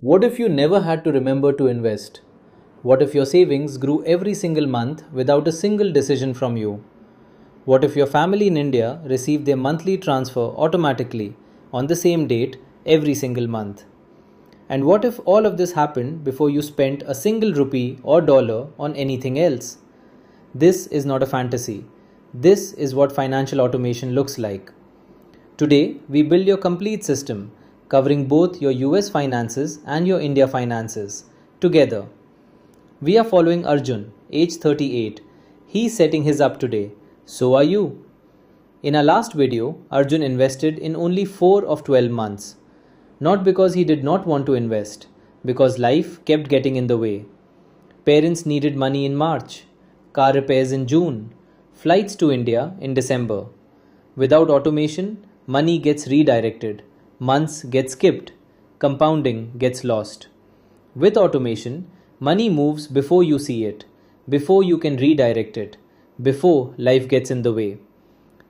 What if you never had to remember to invest? What if your savings grew every single month without a single decision from you? What if your family in India received their monthly transfer automatically on the same date every single month? And what if all of this happened before you spent a single rupee or dollar on anything else? This is not a fantasy. This is what financial automation looks like. Today, we build your complete system, covering both your US finances and your India finances together. We are following Arjun, age 38. He's setting his up today. So are you. In our last video, Arjun invested in only 4 of 12 months. Not because he did not want to invest, because life kept getting in the way. Parents needed money in March, car repairs in June, flights to India in December. Without automation, money gets redirected, months get skipped, compounding gets lost. With automation, money moves before you see it, before you can redirect it, before life gets in the way.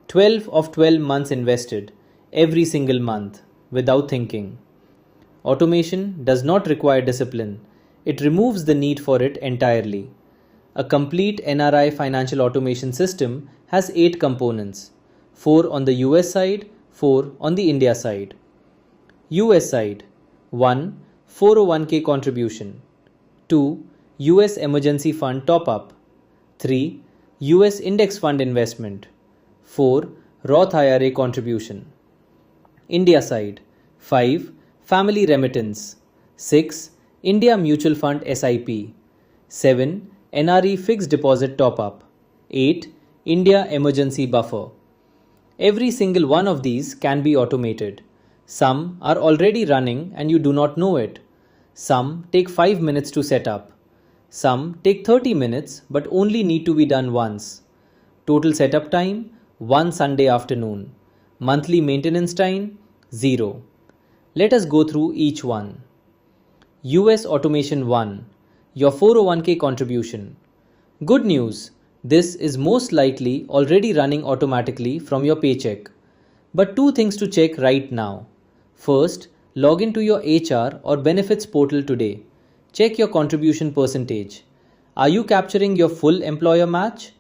12 of 12 months invested, every single month, without thinking. Automation does not require discipline, it removes the need for it entirely. A complete NRI financial automation system has 8 components, 4 on the US side, 4 on the India side. US side 1. 401k contribution 2. US emergency fund top up 3. US index fund investment 4. Roth IRA contribution. India side 5. Family remittance 6. India mutual fund SIP 7. NRI fixed deposit top up 8. India emergency buffer. Every single one of these can be automated. Some are already running and you do not know it. Some take 5 minutes to set up. Some take 30 minutes but only need to be done once. Total setup time 1 Sunday afternoon. Monthly maintenance time 0. Let us go through each one. US Automation 1. Your 401k contribution. Good news. This is most likely already running automatically from your paycheck. But 2 things to check right now. First, log into your HR or benefits portal today. Check your contribution percentage. Are you capturing your full employer match?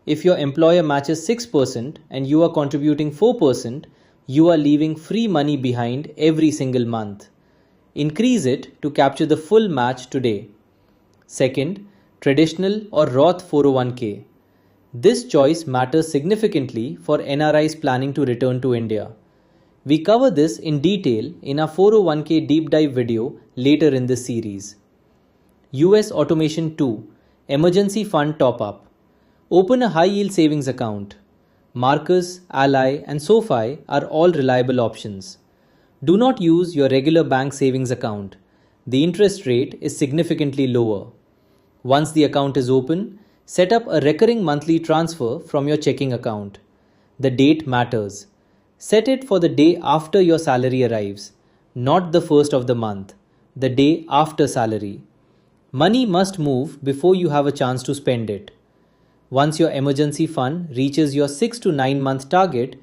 If your employer matches 6% and you are contributing 4%, you are leaving free money behind every single month. Increase it to capture the full match today. Second, traditional or Roth 401k. This choice matters significantly for NRIs planning to return to India. We cover this in detail in our 401k deep dive video later in this series. US Automation 2. Emergency Fund Top Up. Open a high yield savings account. Marcus, Ally and SoFi are all reliable options. Do not use your regular bank savings account. The interest rate is significantly lower. Once the account is open, set up a recurring monthly transfer from your checking account. The date matters. Set it for the day after your salary arrives, not the first of the month, the day after salary. Money must move before you have a chance to spend it. Once your emergency fund reaches your 6 to 9 month target,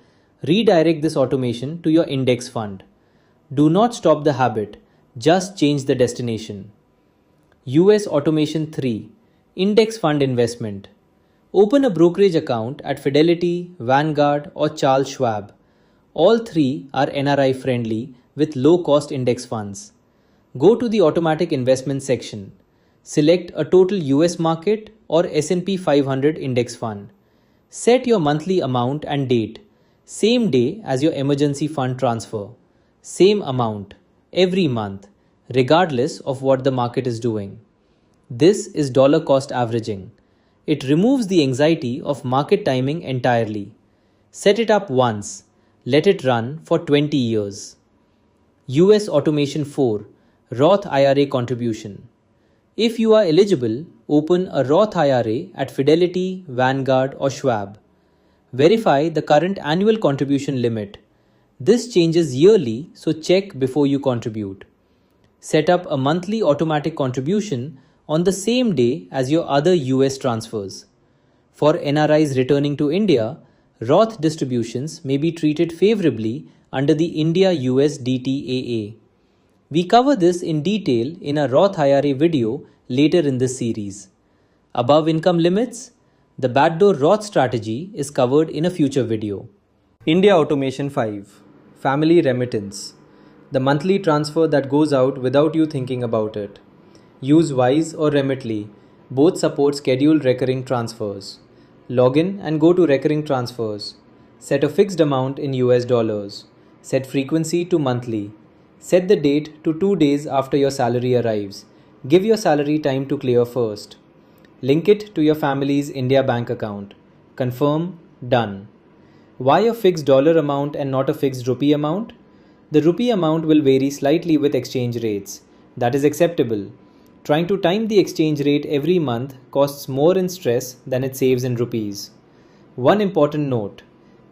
redirect this automation to your index fund. Do not stop the habit, just change the destination. US Automation 3. Index Fund Investment. Open a brokerage account at Fidelity, Vanguard or Charles Schwab. All 3 are NRI friendly with low cost index funds. Go to the automatic investment section. Select a total US market or S&P 500 index fund. Set your monthly amount and date. Same day as your emergency fund transfer. Same amount every month, regardless of what the market is doing. This is dollar cost averaging. It removes the anxiety of market timing entirely. Set it up once. Let it run for 20 years. US Automation 4. Roth IRA contribution. If you are eligible, open a Roth IRA at Fidelity, Vanguard or Schwab. Verify the current annual contribution limit. This changes yearly, so check before you contribute. Set up a monthly automatic contribution on the same day as your other US transfers. For NRIs returning to India, Roth distributions may be treated favorably under the India-US DTAA. We cover this in detail in a Roth IRA video later in this series. Above income limits, the backdoor Roth strategy is covered in a future video. India Automation 5. Family Remittance. The monthly transfer that goes out without you thinking about it. Use Wise or Remitly. Both support scheduled recurring transfers. Log in and go to recurring transfers. Set a fixed amount in US dollars. Set frequency to monthly. Set the date to 2 days after your salary arrives. Give your salary time to clear first. Link it to your family's India bank account. Confirm, done. Why a fixed dollar amount and not a fixed rupee amount? The rupee amount will vary slightly with exchange rates. That is acceptable. Trying to time the exchange rate every month costs more in stress than it saves in rupees. One important note.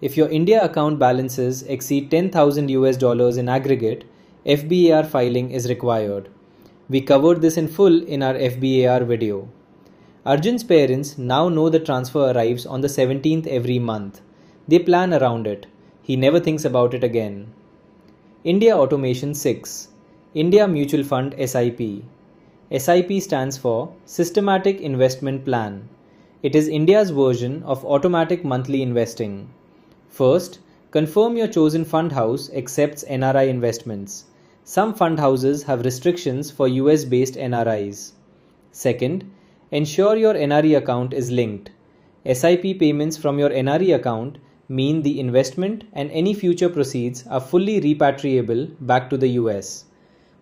If your India account balances exceed 10,000 US dollars in aggregate, FBAR filing is required. We covered this in full in our FBAR video. Arjun's parents now know the transfer arrives on the 17th every month. They plan around it. He never thinks about it again. India Automation 6. India Mutual Fund SIP. SIP stands for Systematic Investment Plan. It is India's version of automatic monthly investing. First, confirm your chosen fund house accepts NRI investments. Some fund houses have restrictions for US-based NRIs. Second, ensure your NRI account is linked. SIP payments from your NRI account mean the investment and any future proceeds are fully repatriable back to the US.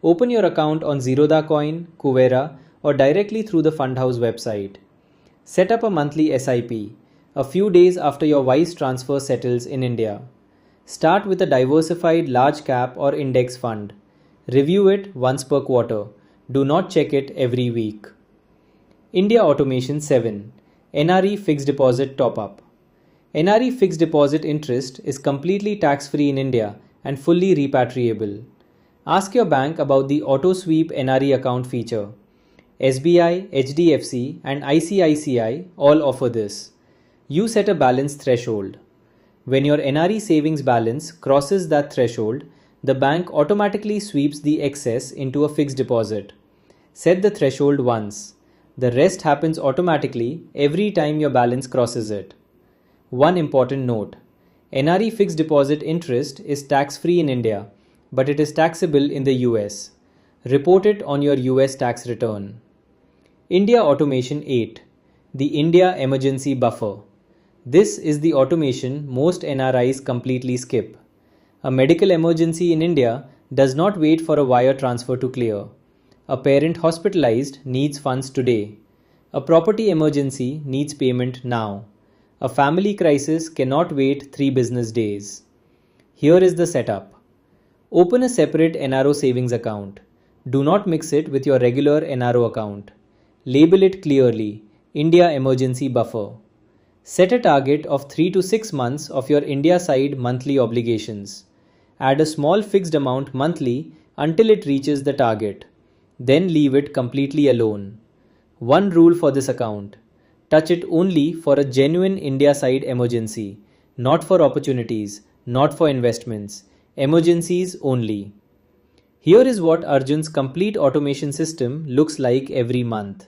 Open your account on Zerodha Coin, Kuvera, or directly through the fund house website. Set up a monthly SIP, a few days after your Wise transfer settles in India. Start with a diversified large cap or index fund. Review it once per quarter. Do not check it every week. India Automation 7. NRI Fixed Deposit Top-Up. NRI Fixed Deposit interest is completely tax-free in India and fully repatriable. Ask your bank about the Auto Sweep NRI account feature. SBI, HDFC and ICICI all offer this. You set a balance threshold. When your NRI savings balance crosses that threshold, the bank automatically sweeps the excess into a fixed deposit. Set the threshold once. The rest happens automatically every time your balance crosses it. One important note. NRI fixed deposit interest is tax-free in India, but it is taxable in the US. Report it on your US tax return. India Automation 8. The India Emergency Buffer. This is the automation most NRIs completely skip. A medical emergency in India does not wait for a wire transfer to clear. A parent hospitalized needs funds today. A property emergency needs payment now. A family crisis cannot wait 3 business days. Here is the setup. Open a separate NRO savings account. Do not mix it with your regular NRO account. Label it clearly, India Emergency Buffer. Set a target of 3 to 6 months of your India side monthly obligations. Add a small fixed amount monthly until it reaches the target. Then leave it completely alone. One rule for this account. Touch it only for a genuine India side emergency, not for opportunities, not for investments. Emergencies only. Here is what Arjun's complete automation system looks like every month.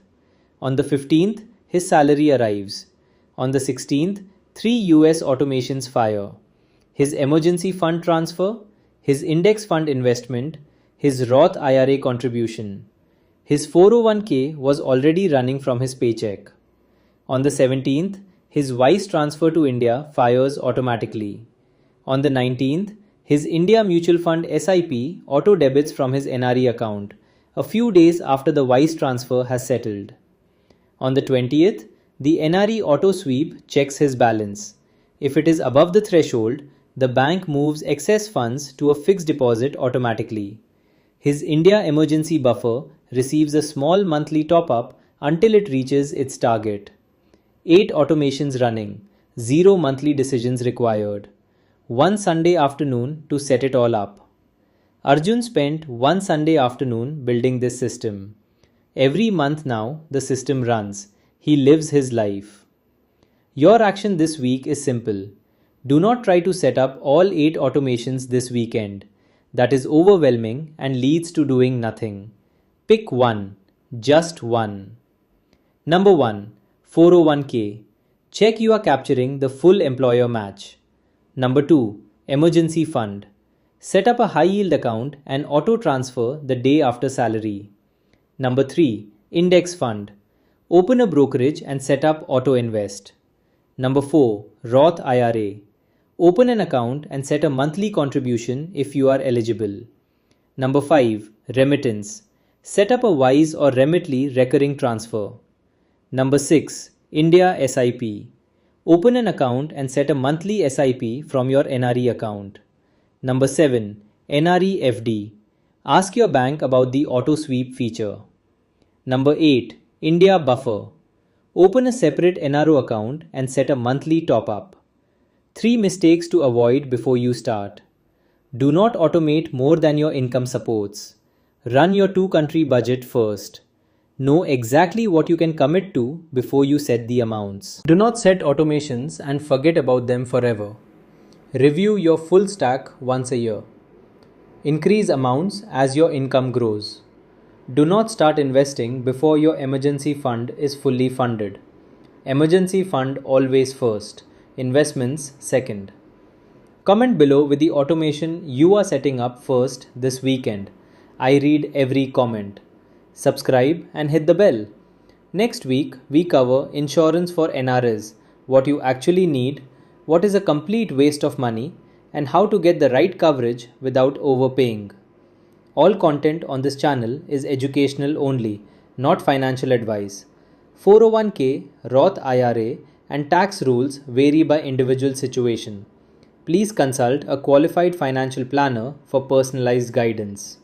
On the 15th, his salary arrives. On the 16th, 3 US automations fire. His emergency fund transfer, his index fund investment, his Roth IRA contribution. His 401k was already running from his paycheck. On the 17th, his Wise transfer to India fires automatically. On the 19th, his India Mutual Fund SIP auto debits from his NRI account a few days after the Wise transfer has settled. On the 20th, the NRI auto sweep checks his balance. If it is above the threshold, the bank moves excess funds to a fixed deposit automatically. His India emergency buffer receives a small monthly top-up until it reaches its target. 8 automations running, 0 monthly decisions required. 1 Sunday afternoon to set it all up. Arjun spent 1 Sunday afternoon building this system. Every month now, the system runs. He lives his life. Your action this week is simple. Do not try to set up all 8 automations this weekend. that is overwhelming and leads to doing nothing. Pick one, just one. Number 1. 401k. Check you are capturing the full employer match. Number 2. Emergency fund. Set up a high yield account and auto transfer the day after salary. Number 3. Index fund. Open a brokerage and set up auto invest. Number 4. Roth IRA. Open an account and set a monthly contribution if you are eligible. Number 5. Remittance. Set up a Wise or Remitly recurring transfer. Number 6. India SIP. Open an account and set a monthly SIP from your NRI account. Number 7. NRI FD. Ask your bank about the auto sweep feature. Number 8. India Buffer. Open a separate NRO account and set a monthly top-up. 3 mistakes to avoid before you start. Do not automate more than your income supports. Run your 2-country budget first. Know exactly what you can commit to before you set the amounts. Do not set automations and forget about them forever. Review your full stack once a year. Increase amounts as your income grows. Do not start investing before your emergency fund is fully funded. Emergency fund always first, investments second. Comment below with the automation you are setting up first this weekend. I read every comment. Subscribe and hit the bell. Next week, we cover insurance for NRIs, what you actually need, what is a complete waste of money, and how to get the right coverage without overpaying. All content on this channel is educational only, not financial advice. 401k, Roth IRA, and tax rules vary by individual situation. Please consult a qualified financial planner for personalized guidance.